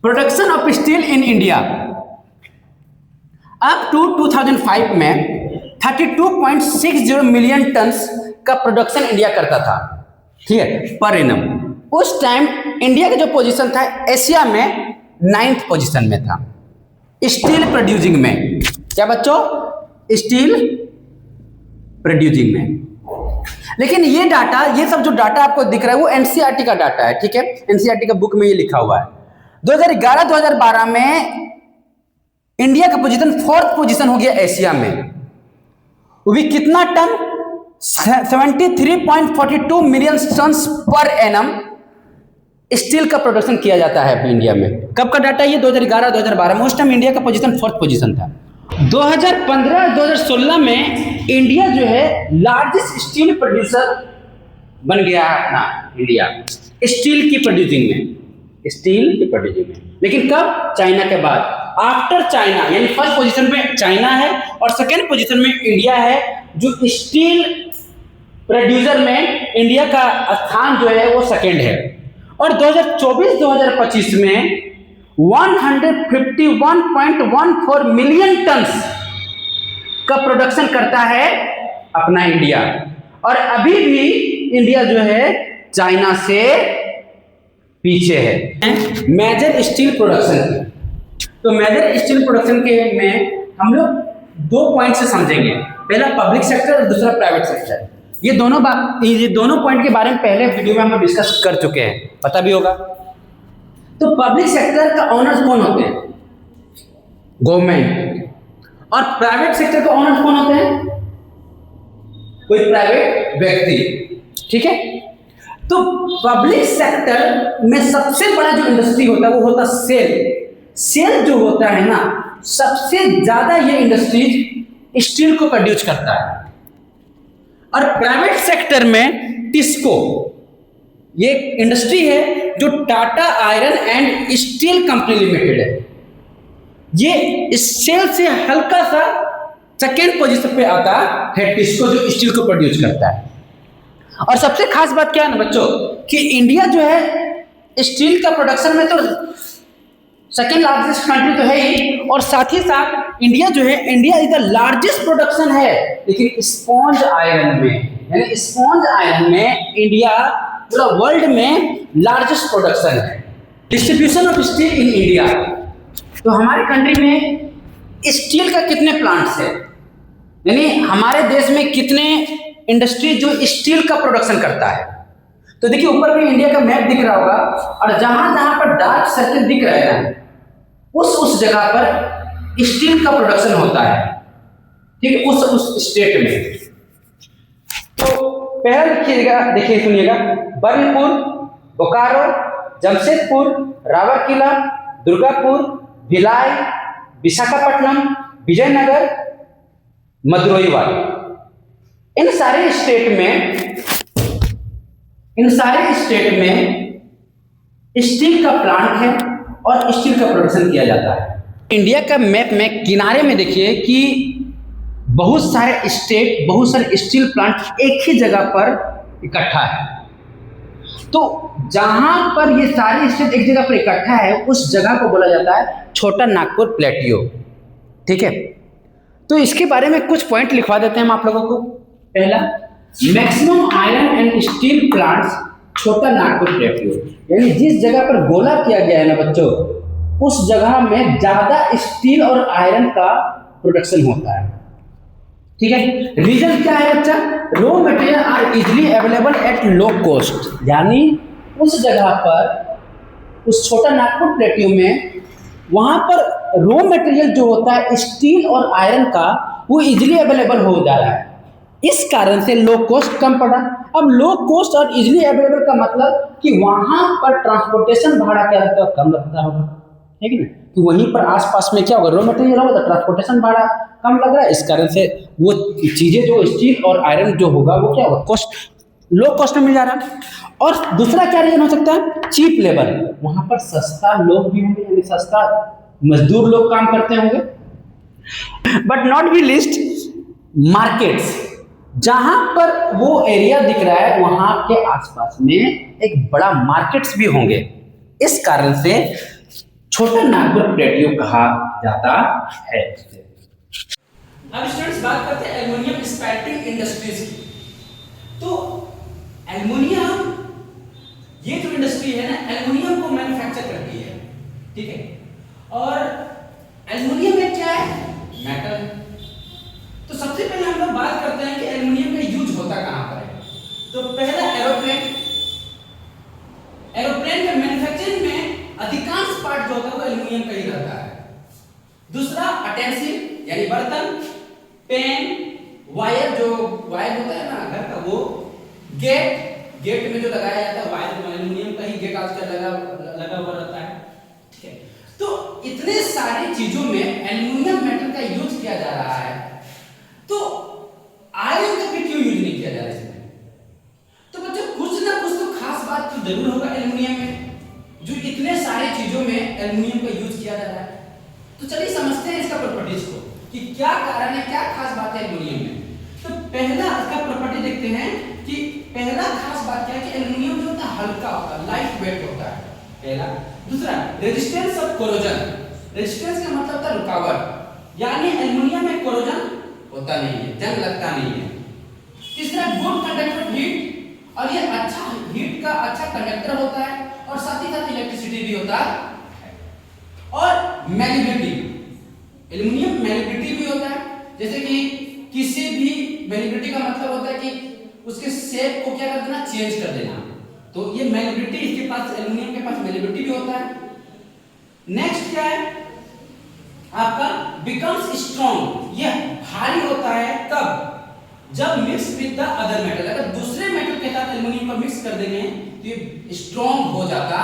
Production of steel in India up to 2005 में 32.60 million tons का production India करता था, ठीक है, पर एनम। उस टाइम इंडिया का जो पोजीशन था एशिया में 9th पोजीशन में था स्टील प्रोड्यूसिंग में। क्या बच्चों? स्टील प्रोड्यूसिंग में। लेकिन ये डाटा, ये सब जो डाटा आपको दिख रहा है वो एनसीईआरटी का डाटा है, ठीक है, एनसीईआरटी का बुक में ये लिखा हुआ है। 2011-2012 में इंडिया का पोजीशन 4th पोजीशन हो गया एशिया में। वो भी कितना टन? 73.42 million tons per annum steel का प्रोडक्शन किया जाता है इंडिया में। कब का डाटा? ये 2011-2012 में। उस टाइम इंडिया का पोजीशन 4th पोजीशन था। 2015-2016 में इंडिया जो है लार्जेस्ट स्टील प्रोड्यूसर बन गया है अपना इंडिया, स्टील की प्रोड्यूसिंग में, स्टील की प्रोड्यूसिंग में। लेकिन कब? चाइना के बाद। आफ्टर चाइना, यानी फर्स्ट पोजीशन में चाइना है और सेकेंड पोजीशन में इंडिया है, जो स्टील प्रोड्यूसर में इंडिया का स्थान जो है वो सेकेंड है। और 2024-2025 में 151.14 मिलियन टन्स का प्रोडक्शन करता है अपना इंडिया। और अभी भी इंडिया जो है चाइना से पीछे है मेजर स्टील प्रोडक्शन की। तो मेजर स्टील प्रोडक्शन के में हम लोग 2 पॉइंट से समझेंगे, पहला पब्लिक सेक्टर और दूसरा प्राइवेट सेक्टर। ये दोनों पॉइंट के बारे में पहले वीडियो में हम डिस्कस कर चुके हैं, पता भी होगा। तो पब्लिक सेक्टर का ऑनर्स कौन होते हैं? गवर्नमेंट। और प्राइवेट सेक्टर का ऑनर्स कौन होते हैं? कोई प्राइवेट व्यक्ति, ठीक है। तो पब्लिक सेक्टर में सबसे बड़ा जो इंडस्ट्री होता है वो होता है सेल। सेल जो होता है ना, सबसे ज्यादा ये इंडस्ट्रीज स्टील को प्रोड्यूस करता है। और प्राइवेट सेक्टर में टिस्को, ये इंडस्ट्री है जो Tata iron and steel company limited है। ये सेल से हल्का सा सेकेंड पोजीशन पे आता है टिस्को, जो स्टील को प्रोड्यूस करता है। और सबसे खास बात क्या है ना बच्चों, कि इंडिया जो है स्टील का प्रोडक्शन में तो सेकेंड लार्जेस्ट कंट्री तो है ही, और साथ ही साथ इंडिया जो है, India is the largest production है, लेकिन स्पॉन्ज आयरन में, यानी स्पॉन्ज आयरन में इंडिया पूरा वर्ल्ड में लार्जेस्ट प्रोडक्शन है। Distribution of steel in India, तो हमारे कंट्री में स्टील का कितने प्लांट्स है, यानी हमारे देश में कितने इंडस्ट्री जो स्टील का प्रोडक्शन करता है। तो देखिए ऊपर में इंडिया का मैप दिख रहा होगा, और जहां जहां पर डार्क सर्कल दिख रहा है ना, उस जगह पर स्टील का प्रोडक्शन होता है, ठीक है, उस स्टेट में। तो पहला देखिए सुनिएगा, बर्नपुर, बोकारो, जमशेदपुर, रावरकिला, दुर्गापुर, भिलाई, विशाखापट्टनम, विजयनगर, मदुरई। इन सारे स्टेट में स्टील का प्लांट है और स्टील का प्रोडक्शन किया जाता है। इंडिया का मैप में किनारे में देखिए कि बहुत सारे स्टेट, बहुत सारे स्टील प्लांट एक ही जगह पर इकट्ठा है। तो जहां पर ये सारे स्टेट एक जगह पर इकट्ठा है, उस जगह को बोला जाता है छोटा नागपुर प्लेटियो, ठीक है। तो इसके बारे में कुछ पॉइंट लिखवा देते हैं हम आप लोगों को। पहला, maximum iron and steel plants छोटा नागपुर प्लेटियो, यानी जिस जगह पर गोला किया गया है ना बच्चों, उस जगह में ज्यादा स्टील और आयरन का प्रोडक्शन होता है, ठीक है। रीजन क्या है बच्चा? Raw material are easily available at low cost, यानी उस जगह पर, उस छोटा नागपुर प्लेटियो में, वहां पर रॉ मटेरियल जो होता है स्टील और आयरन का, वो इजिली अवेलेबल हो जा रहा है। इस कारण से लो कॉस्ट कम पड़ा। अब लो कॉस्ट और इजिली अवेलेबल का मतलब कि वहां पर ट्रांसपोर्टेशन भाड़ा क्या लगता है? कम लगता होगा, है कि नहीं? तो वहीं पर आसपास में क्या होगा? रॉ मटेरियल होगा तो ट्रांसपोर्टेशन भाड़ा कम लग रहा है, इस कारण से वो चीजें जो स्टील और आयरन जो होगा वो क्या होगा? कॉस्ट, लो कॉस्ट में मिल जा रहा है। और दूसरा क्या रीजन हो सकता है? चीप लेबर, वहां पर सस्ता लोग भी होंगे, यानी सस्ता मजदूर लोग काम करते होंगे। But not be list markets, जहां पर वो एरिया दिख रहा है वहां के आसपास में एक बड़ा मार्केट्स भी होंगे। इस कारण से छोटा नागपुर प्लेटियो कहा जाता है। अब स्टूडेंट्स बात करते हैं एल्युमिनियम स्पेल्टिंग इंडस्ट्रीज की। तो एल्युमिनियम ये जो इंडस्ट्री है ना, एल्युमिनियम को मैन्युफैक्चर करती है, ठीक है। और एल्युमिनियम में क्या है, मेटल। तो सबसे पहले हम लोग बात करते हैं कि एल्युमिनियम का यूज होता कहां पर है। तो पहला एरोप्लेन के मैन्युफैक्चरिंग में अधिकांश पार्ट जो होता है वो एल्युमिनियम का ही रहता है। दूसरा अटेंसिल यानी बर्तन, पेन, वायर, जो वायर होता है ना घर का, वो गेट में जो लगाया जाता है वायर, एल्युमिनियम का ही गेट आजकल लगा हुआ रहता है, ठीक है। तो इतने सारी चीजों में एल्युमिनियम मेटल का यूज किया जा रहा है, तो आयरन का भी क्यों यूज नहीं किया जा रहा है इसमें? तो बच्चों कुछ ना कुछ तो खास बात तो जरूर होगा एल्युमिनियम में, जो इतने सारी चीजों में एल्युमिनियम का यूज किया जा रहा है। तो चलिए समझते हैं इसका प्रॉपर्टीज को कि क्या कारण है, क्या खास बात है एल्युमिनियम में। तो पहला इसका प्रॉपर्टी देखते हैं कि पहला खास बात क्या है कि एल्युमिनियम जो होता है हल्का होता है, लाइट वेट होता है, पहला। दूसरा रेजिस्टेंस ऑफ कोरोजन, रेजिस्टेंस का मतलब होता है रुकावट, यानी एल्युमिनियम में कोरोजन होता नहीं है, जंग लगता नहीं है। तीसरा गुड कंडक्टर ऑफ हीट, और ये अच्छा हीट का अच्छा कंडक्टर होता है, और साथ ही साथ इलेक्ट्रिसिटी भी होता है। और मैलिबिलिटी, एल्युमिनियम मैलिबिलिटी भी होता है, जैसे कि किसी भी मैलिबिलिटी का मतलब होता है कि उसके शेप को क्या कर देना, चेंज कर देना। तो ये मैलिबिलिटी इसके पास, एल्युमिनियम के पास मैलिबिलिटी भी होता है। नेक्स्ट क्या है आपका, बिकम्स स्ट्रॉन्ग, यह भारी होता है कब, जब mix with the other metal, अगर दूसरे मेटल के साथ एल्युमिनियम को मिक्स कर देंगे तो ये स्ट्रॉन्ग हो जाता